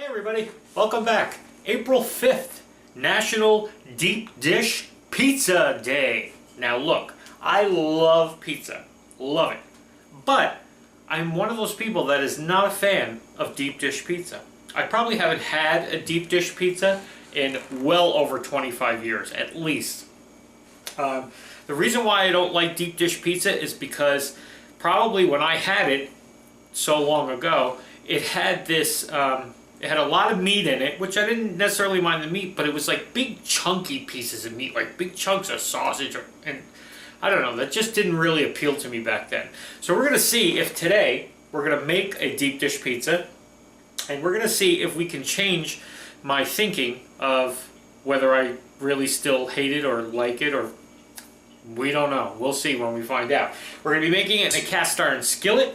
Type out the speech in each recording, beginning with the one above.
Everybody, welcome back. April 5th, National Deep Dish Pizza Day. Now look, I love pizza, love it, but I'm one of those people that is not a fan of deep dish pizza. I probably haven't had a deep dish pizza in well over 25 years, at least. The reason why I don't like deep dish pizza is because probably when I had it so long ago, it had this, it had a lot of meat in it, which I didn't necessarily mind the meat, but it was like big chunky pieces of meat, like big chunks of sausage, and I don't know, that just didn't really appeal to me back then. So we're going to see if today we're going to make a deep dish pizza, and we're going to see if we can change my thinking of whether I really still hate it or like it, or we don't know. We'll see when we find out. We're going to be making it in a cast iron skillet.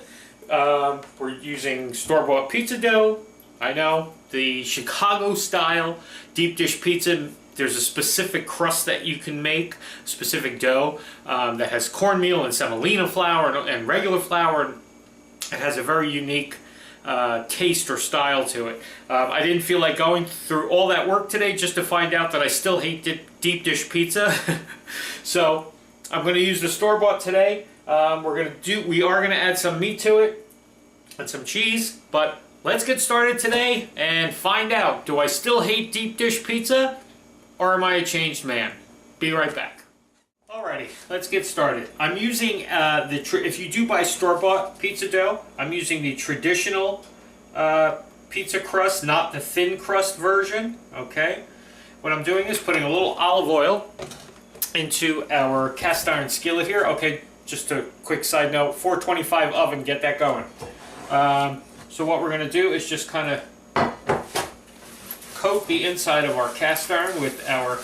We're using store-bought pizza dough. I know, the Chicago style deep dish pizza, there's a specific crust that you can make, specific dough that has cornmeal and semolina flour and regular flour. It has a very unique taste or style to it. I didn't feel like going through all that work today just to find out that I still hate deep dish pizza. So I'm going to use the store-bought today. We are going to add some meat to it and some cheese, but let's get started today and find out, do I still hate deep dish pizza or am I a changed man? Be right back. Alrighty, let's get started. I'm using, if you do buy store-bought pizza dough, I'm using the traditional pizza crust, not the thin crust version, okay? What I'm doing is putting a little olive oil into our cast iron skillet here. Okay, just a quick side note, 425 oven, get that going. So what we're going to do is just kind of coat the inside of our cast iron with our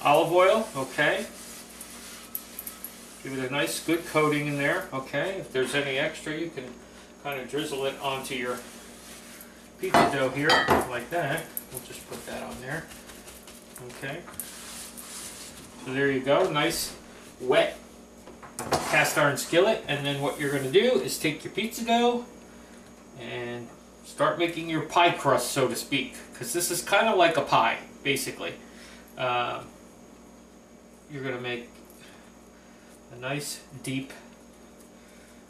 olive oil, okay? Give it a nice good coating in there, okay? If there's any extra, you can kind of drizzle it onto your pizza dough here, like that. We'll just put that on there, okay? So there you go, nice wet cast iron skillet. And then what you're going to do is take your pizza dough and start making your pie crust, so to speak, because this is kind of like a pie, basically. You're going to make a nice deep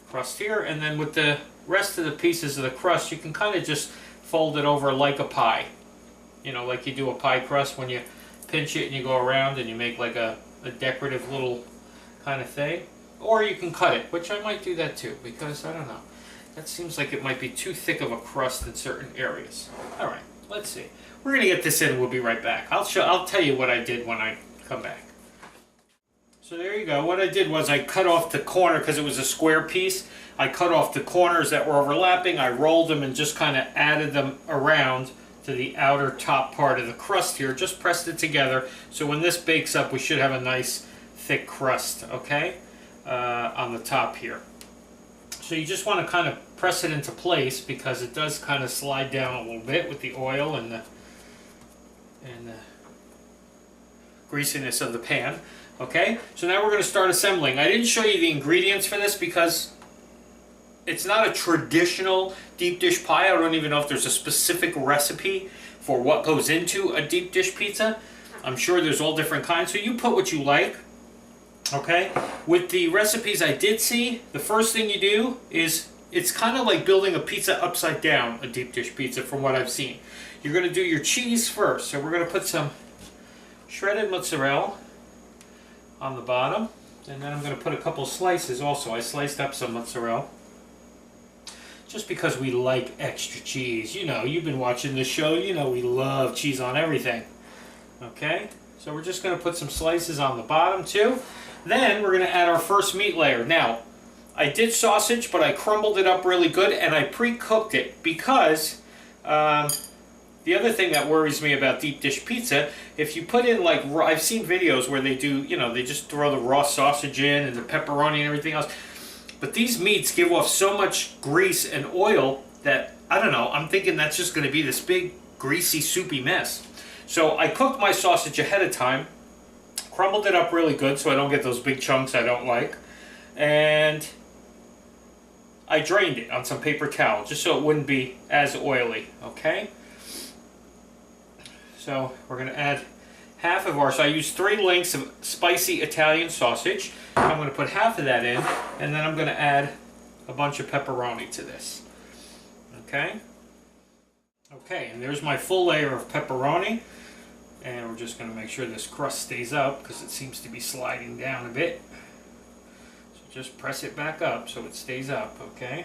crust here, and then with the rest of the pieces of the crust, you can kind of just fold it over like a pie. You know, like you do a pie crust when you pinch it and you go around and you make like a decorative little kind of thing. Or you can cut it, which I might do that too, because I don't know. That seems like it might be too thick of a crust in certain areas. Alright, let's see. We're going to get this in, we'll be right back. I'll tell you what I did when I come back. So there you go. What I did was I cut off the corner, because it was a square piece. I cut off the corners that were overlapping, I rolled them and just kind of added them around to the outer top part of the crust here. Just pressed it together, so when this bakes up we should have a nice thick crust, okay, on the top here. So you just want to kind of press it into place because it does kind of slide down a little bit with the oil and the greasiness of the pan. Okay, so now we're going to start assembling. I didn't show you the ingredients for this because it's not a traditional deep dish pie. I don't even know if there's a specific recipe for what goes into a deep dish pizza. I'm sure there's all different kinds, so you put what you like. Okay, with the recipes I did see, the first thing you do is, it's kind of like building a pizza upside down, a deep dish pizza from what I've seen. You're going to do your cheese first, so we're going to put some shredded mozzarella on the bottom, and then I'm going to put a couple slices also. I sliced up some mozzarella just because we like extra cheese. You know, you've been watching this show, you know we love cheese on everything. Okay, so we're just going to put some slices on the bottom too. Then we're going to add our first meat layer. Now, I did sausage, but I crumbled it up really good and I pre-cooked it because the other thing that worries me about deep dish pizza, if you put in like raw, I've seen videos where they do, you know, they just throw the raw sausage in and the pepperoni and everything else. But these meats give off so much grease and oil that, I don't know, I'm thinking that's just going to be this big, greasy, soupy mess. So I cooked my sausage ahead of time, crumbled it up really good so I don't get those big chunks I don't like, and I drained it on some paper towel just so it wouldn't be as oily, okay? So we're going to add half of our, so I used 3 links of spicy Italian sausage. I'm going to put half of that in, and then I'm going to add a bunch of pepperoni to this. Okay? Okay, and there's my full layer of pepperoni. And we're just going to make sure this crust stays up because it seems to be sliding down a bit. So just press it back up so it stays up, okay?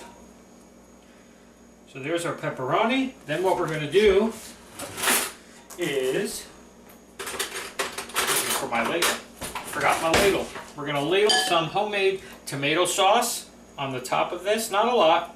So there's our pepperoni. Then what we're going to do is, looking for my ladle, forgot my ladle. We're going to ladle some homemade tomato sauce on the top of this. Not a lot,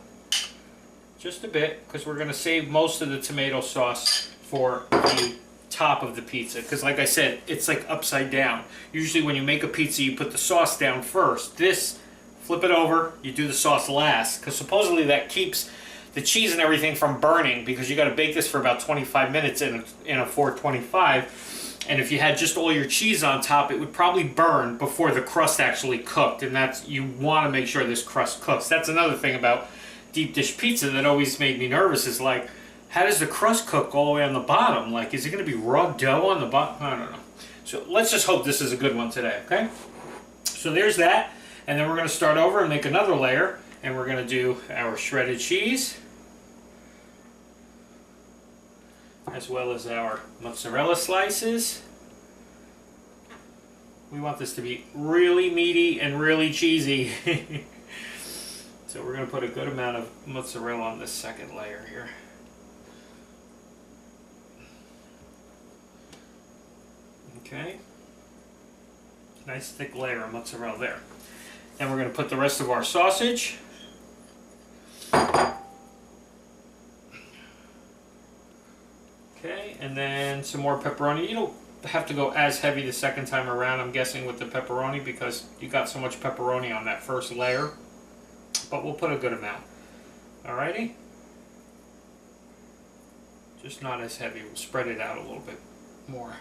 just a bit, because we're going to save most of the tomato sauce for the top of the pizza, because like I said, it's like upside down. Usually when you make a pizza, you put the sauce down first. This, flip it over, you do the sauce last, because supposedly that keeps the cheese and everything from burning, because you got to bake this for about 25 minutes in a 425, and if you had just all your cheese on top, it would probably burn before the crust actually cooked, and that's, you want to make sure this crust cooks. That's another thing about deep dish pizza that always made me nervous, is like, how does the crust cook all the way on the bottom? Like, is it going to be raw dough on the bottom? I don't know. So let's just hope this is a good one today, okay? So there's that, and then we're going to start over and make another layer, and we're going to do our shredded cheese, as well as our mozzarella slices. We want this to be really meaty and really cheesy. So we're going to put a good amount of mozzarella on this second layer here. Okay, nice thick layer of mozzarella there. Then we're going to put the rest of our sausage. Okay, and then some more pepperoni. You don't have to go as heavy the second time around, I'm guessing, with the pepperoni, because you got so much pepperoni on that first layer. But we'll put a good amount. Alrighty? Just not as heavy. We'll spread it out a little bit more.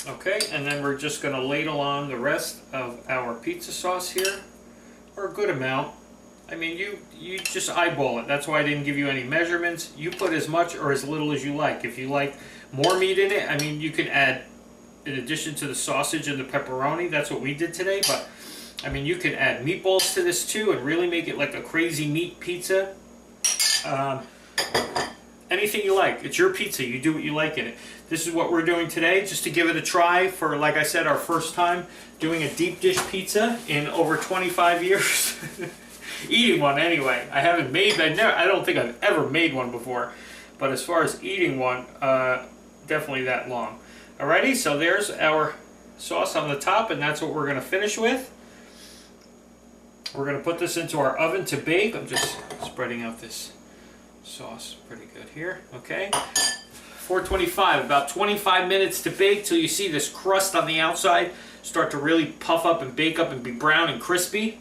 Okay, and then we're just going to ladle on the rest of our pizza sauce here, or a good amount. I mean, you just eyeball it. That's why I didn't give you any measurements. You put as much or as little as you like. If you like more meat in it, I mean, you can add, in addition to the sausage and the pepperoni, that's what we did today, but I mean, you can add meatballs to this too and really make it like a crazy meat pizza. Anything you like. It's your pizza. You do what you like in it. This is what we're doing today, just to give it a try for, like I said, our first time doing a deep dish pizza in over 25 years. Eating one anyway. I haven't made, I don't think I've ever made one before. But as far as eating one, definitely that long. Alrighty, so there's our sauce on the top, and that's what we're going to finish with. We're going to put this into our oven to bake. I'm just spreading out this sauce pretty good here. Okay, 425, about 25 minutes to bake till you see this crust on the outside start to really puff up and bake up and be brown and crispy.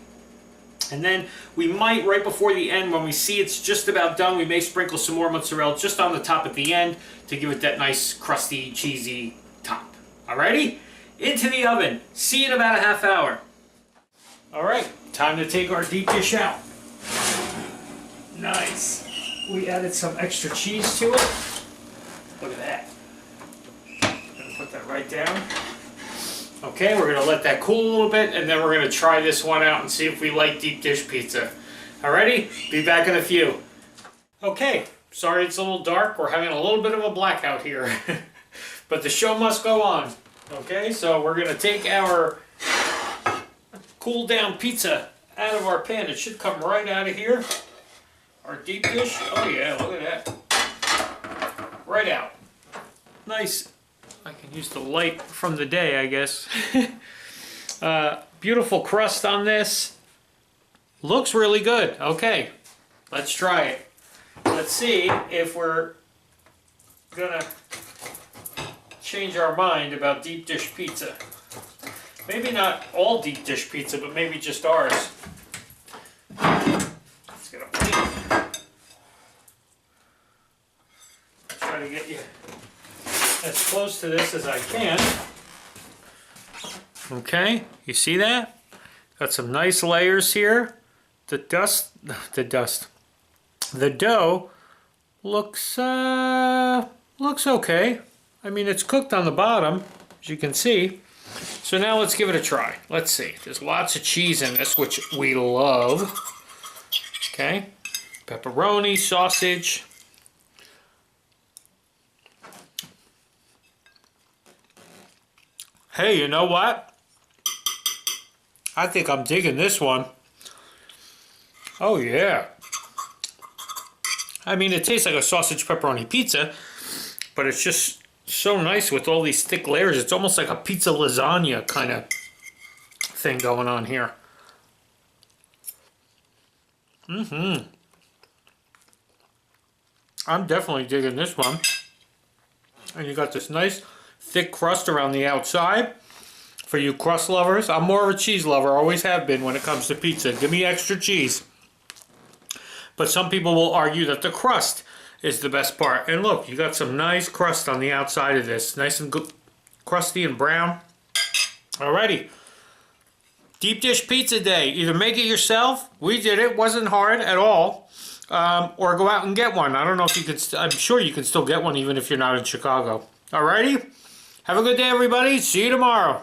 And then we might, right before the end, when we see it's just about done, we may sprinkle some more mozzarella just on the top at the end to give it that nice crusty, cheesy top. Alrighty, into the oven. See you in about a half hour. Alright, time to take our deep dish out. Nice. We added some extra cheese to it. Look at that. Gonna put that right down. Okay, we're gonna let that cool a little bit, and then we're gonna try this one out and see if we like deep dish pizza. Alrighty, be back in a few. Okay, sorry it's a little dark. We're having a little bit of a blackout here. But the show must go on. Okay, so we're gonna take our cool down pizza out of our pan. It should come right out of here. Our deep dish. Oh yeah, look at that. Right out. Nice. I can use the light from the day, I guess. Beautiful crust on this. Looks really good. Okay, let's try it. Let's see if we're gonna change our mind about deep dish pizza. Maybe not all deep dish pizza, but maybe just ours. Let's get a plate. Try to get you as close to this as I can. Okay, you see that? Got some nice layers here. The dough looks okay. I mean, it's cooked on the bottom, as you can see. So now let's give it a try. Let's see. There's lots of cheese in this, which we love. Okay, pepperoni, sausage. Hey, you know what? I think I'm digging this one. Oh yeah. I mean, it tastes like a sausage pepperoni pizza, but it's just so nice with all these thick layers. It's almost like a pizza lasagna kind of thing going on here. I'm definitely digging this one. And you got this nice thick crust around the outside. For you crust lovers, I'm more of a cheese lover, always have been when it comes to pizza. Give me extra cheese. But some people will argue that the crust is the best part. And look, you got some nice crust on the outside of this. Nice and good, crusty and brown. Alrighty. Deep dish pizza day. Either make it yourself. We did it. Wasn't hard at all. Or go out and get one. I don't know if you can. I'm sure you can still get one even if you're not in Chicago. Alrighty. Have a good day, everybody. See you tomorrow.